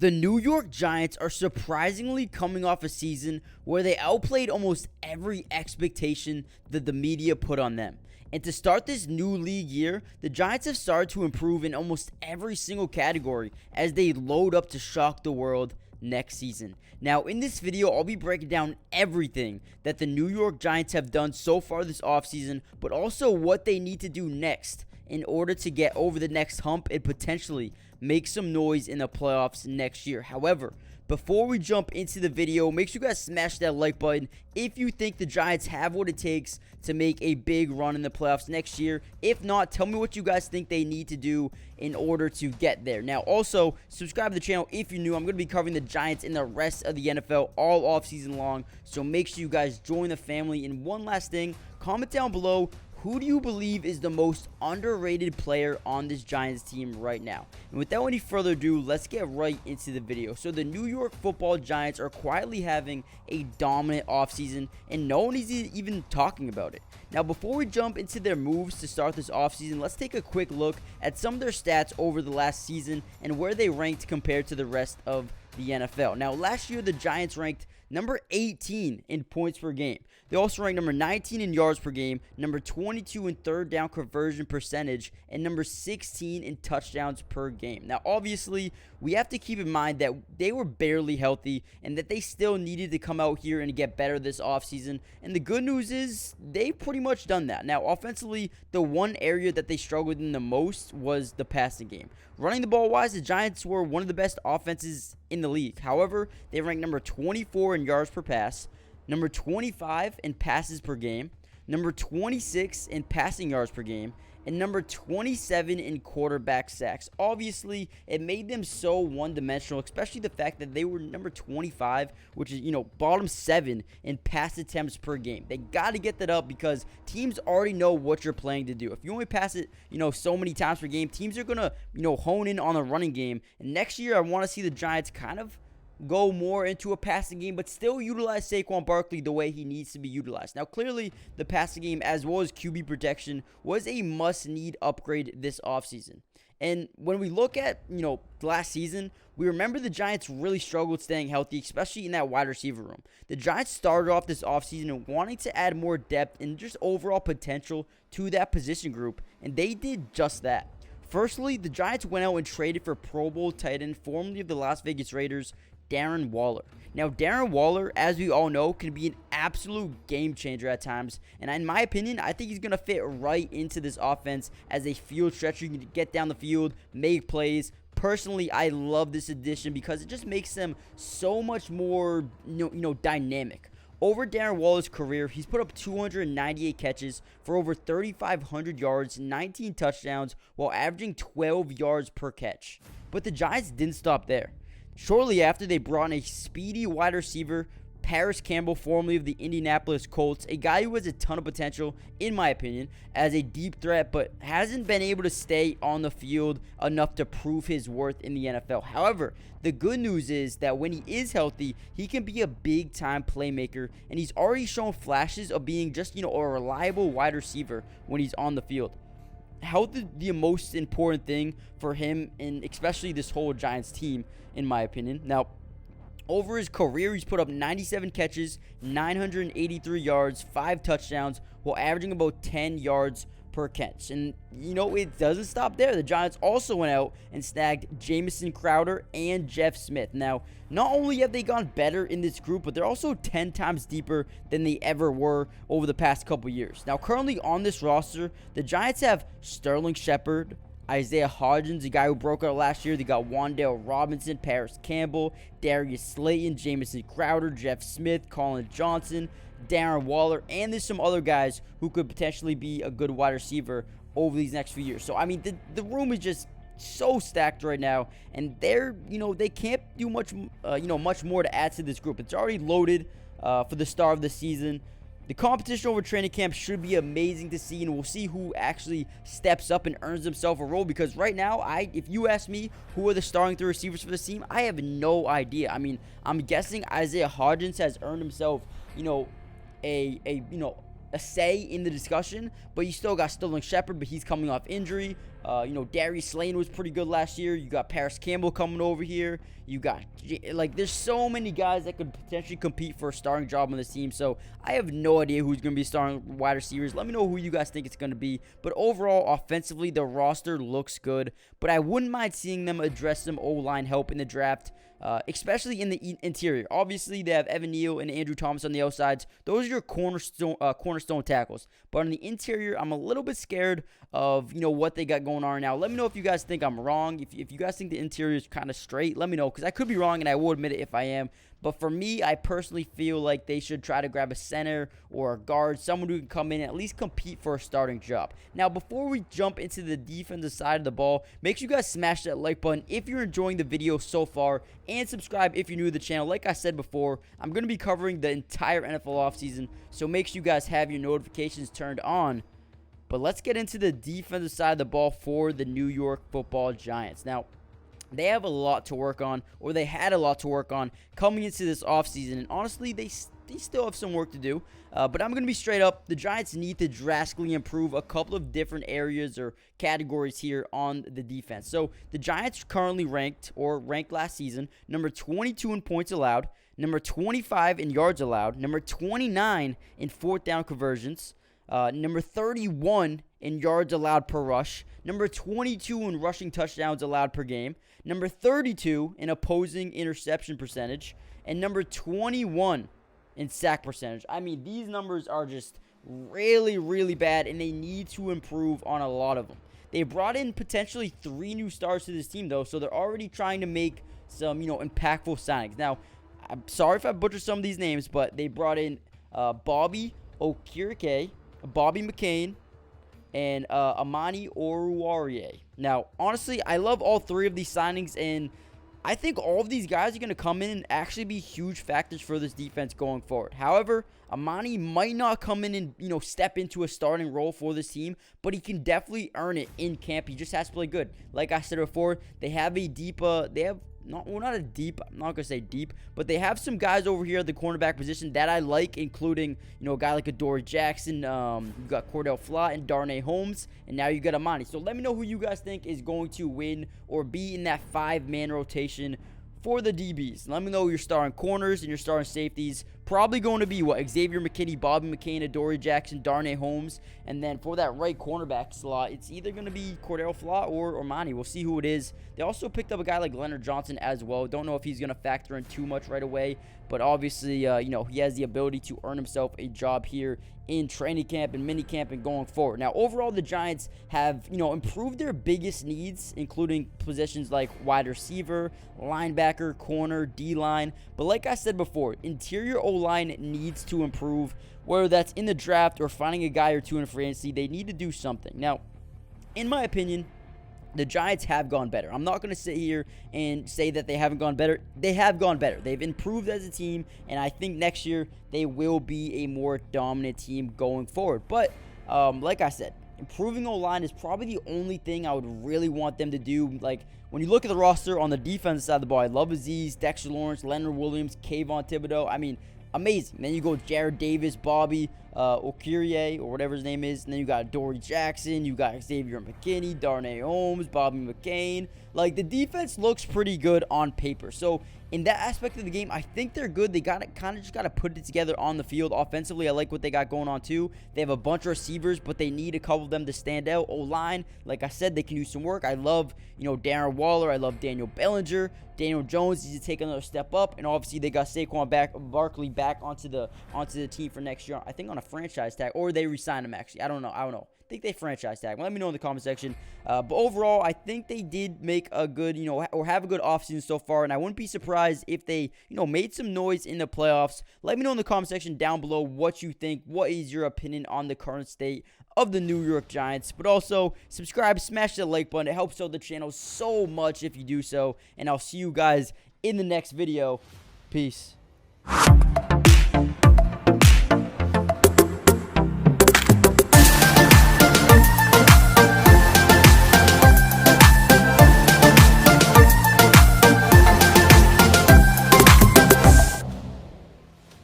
The New York Giants are surprisingly coming off a season where they outplayed almost every expectation that the media put on them. And to start this new league year, the Giants have started to improve in almost every single category as they load up to shock the world next season. Now, in this video, I'll be breaking down everything that the New York Giants have done so far this offseason, but also what they need to do next in order to get over the next hump and potentially make some noise in the playoffs next year. However, before we jump into the video, make sure you guys smash that like button if you think the Giants have what it takes to make a big run in the playoffs next year. If not, tell me what you guys think they need to do in order to get there. Now, also, subscribe to the channel if you're new. I'm going to be covering the Giants and the rest of the NFL all offseason long, so make sure you guys join the family. And one last thing, comment down below, who do you believe is the most underrated player on this Giants team right now? And without any further ado, let's get right into the video. So the New York Football Giants are quietly having a dominant offseason, and no one is even talking about it. Now, before we jump into their moves to start this offseason, let's take a quick look at some of their stats over the last season and where they ranked compared to the rest of the NFL. Now, last year, the Giants ranked number 18 in points per game. They also ranked number 19 in yards per game, number 22 in third down conversion percentage, and number 16 in touchdowns per game. Now, obviously, we have to keep in mind that they were barely healthy and that they still needed to come out here and get better this offseason. And the good news is they've pretty much done that. Now, offensively, the one area that they struggled in the most was the passing game. Running the ball wise, the Giants were one of the best offenses in the league. However, they ranked number 24 in yards per pass, number 25 in passes per game, number 26 in passing yards per game, and number 27 in quarterback sacks. Obviously, it made them so one-dimensional, especially the fact that they were number 25, which is, bottom 7 in pass attempts per game. They got to get that up because teams already know what you're planning to do. If you only pass it, so many times per game, teams are going to, hone in on the running game. And next year, I want to see the Giants kind of go more into a passing game, but still utilize Saquon Barkley the way he needs to be utilized. Now, clearly, the passing game as well as QB protection was a must-need upgrade this offseason. And when we look at, last season, we remember the Giants really struggled staying healthy, especially in that wide receiver room. The Giants started off this offseason wanting to add more depth and just overall potential to that position group, and they did just that. Firstly, the Giants went out and traded for Pro Bowl tight end, formerly of the Las Vegas Raiders, Darren Waller. Now, Darren Waller, as we all know, can be an absolute game changer at times. And in my opinion, I think he's going to fit right into this offense as a field stretcher. You can get down the field, make plays. Personally, I love this addition because it just makes them so much more, dynamic. Over Darren Waller's career, he's put up 298 catches for over 3,500 yards, 19 touchdowns, while averaging 12 yards per catch. But the Giants didn't stop there. Shortly after, they brought in a speedy wide receiver, Paris Campbell, formerly of the Indianapolis Colts, a guy who has a ton of potential, in my opinion, as a deep threat, but hasn't been able to stay on the field enough to prove his worth in the NFL. However, the good news is that when he is healthy, he can be a big-time playmaker, and he's already shown flashes of being just, a reliable wide receiver when he's on the field. Health is the most important thing for him, and especially this whole Giants team, in my opinion. Now, over his career, he's put up 97 catches, 983 yards, 5 touchdowns, while averaging about 10 yards per catch. And, it doesn't stop there. The Giants also went out and snagged Jamison Crowder and Jeff Smith. Now, not only have they gone better in this group, but they're also 10 times deeper than they ever were over the past couple years. Now, currently on this roster, the Giants have Sterling Shepard, Isaiah Hodgins, the guy who broke out last year. They got Wan'Dale Robinson, Paris Campbell, Darius Slayton, Jamison Crowder, Jeff Smith, Colin Johnson, Darren Waller, and there's some other guys who could potentially be a good wide receiver over these next few years. So, I mean, the room is just so stacked right now, and they're, they can't do much, much more to add to this group. It's already loaded for the start of the season. The competition over training camp should be amazing to see, and we'll see who actually steps up and earns himself a role, because right now, if you ask me who are the starting 3 receivers for this team, I have no idea. I mean, I'm guessing Isaiah Hodgins has earned himself, a say in the discussion, but you still got Sterling Shepard, but he's coming off injury. Darius Slayton was pretty good last year. You got Paris Campbell coming over here. You got, there's so many guys that could potentially compete for a starting job on this team. So I have no idea who's going to be starting wide receivers. Let me know who you guys think it's going to be. But overall, offensively, the roster looks good. But I wouldn't mind seeing them address some O-line help in the draft. Especially in the interior. Obviously, they have Evan Neal and Andrew Thomas on the outsides. Those are your cornerstone tackles. But on the interior, I'm a little bit scared of, what they got going on now. Let me know if you guys think I'm wrong. If you guys think the interior is kind of straight, let me know, because I could be wrong, and I will admit it if I am. But for me, I personally feel like they should try to grab a center or a guard, someone who can come in and at least compete for a starting job. Now, before we jump into the defensive side of the ball, make sure you guys smash that like button if you're enjoying the video so far, and subscribe if you're new to the channel. Like I said before, I'm going to be covering the entire NFL offseason, so make sure you guys have your notifications turned on. But let's get into the defensive side of the ball for the New York Football Giants. Now, they have a lot to work on, or they had a lot to work on coming into this offseason. And honestly, they still have some work to do. But I'm going to be straight up. The Giants need to drastically improve a couple of different areas or categories here on the defense. So the Giants currently ranked last season, number 22 in points allowed, number 25 in yards allowed, number 29 in fourth down conversions, number 31 in yards allowed per rush, number 22 in rushing touchdowns allowed per game, number 32 in opposing interception percentage, and number 21 in sack percentage. I mean, these numbers are just really, really bad, and they need to improve on a lot of them. They brought in potentially 3 new stars to this team, though, so they're already trying to make some, impactful signings. Now, I'm sorry if I butchered some of these names, but they brought in Bobby Okereke, Bobby McCain, and Amani Oruwariye. Now, honestly, I love all 3 of these signings, and I think all of these guys are going to come in and actually be huge factors for this defense going forward. However, Amani might not come in and, step into a starting role for this team, but he can definitely earn it in camp. He just has to play good. Like I said before, they have a deep, I'm not going to say deep, but they have some guys over here at the cornerback position that I like, including, a guy like Adoree Jackson. You got Cordell Flott and Darnay Holmes, and now you got Amani. So let me know who you guys think is going to win or be in that 5-man rotation for the DBs. Let me know your starting corners and your starting safeties. Probably going to be Xavier McKinney, Bobby McCain, Adoree Jackson, Darnay Holmes. And then for that right cornerback slot, it's either going to be Cordell Flott or Amani. We'll see who it is. They also picked up a guy like Leonard Johnson as well. Don't know if he's going to factor in too much right away. But obviously, he has the ability to earn himself a job here in training camp and mini camp and going forward. Now, overall, the Giants have, improved their biggest needs, including positions like wide receiver, linebacker, corner, D-line. But like I said before, interior O-line needs to improve, whether that's in the draft or finding a guy or two in free agency. They need to do something. Now, in my opinion, the Giants have gone better. I'm not going to sit here and say that they haven't gone better. They have gone better. They've improved as a team, and I think next year they will be a more dominant team going forward. But like I said, improving O-line is probably the only thing I would really want them to do. Like, when you look at the roster on the defensive side of the ball, I love Azeez, Dexter Lawrence, Leonard Williams, Kayvon Thibodeau. I mean, amazing. Then you go Jared Davis, Bobby Okereke, or whatever his name is. And then you got Adoree Jackson. You got Xavier McKinney, Darnay Holmes, Bobby McCain. Like, the defense looks pretty good on paper. So, in that aspect of the game, I think they're good. They kind of just got to put it together on the field. Offensively, I like what they got going on too. They have a bunch of receivers, but they need a couple of them to stand out. O-line, like I said, they can do some work. I love, Darren Waller. I love Daniel Bellinger. Daniel Jones needs to take another step up, and obviously they got Saquon Barkley back onto the team for next year. I think on a franchise tag, or they re-signed him actually. I don't know. I think they franchise tag. Let me know in the comment section. But overall, I think they did make a good, or have a good offseason so far, and I wouldn't be surprised if they, made some noise in the playoffs. Let me know in the comment section down below what you think. What is your opinion on the current state of the New York Giants? But also, subscribe, smash the like button. It helps out the channel so much if you do so, and I'll see you guys in the next video. Peace.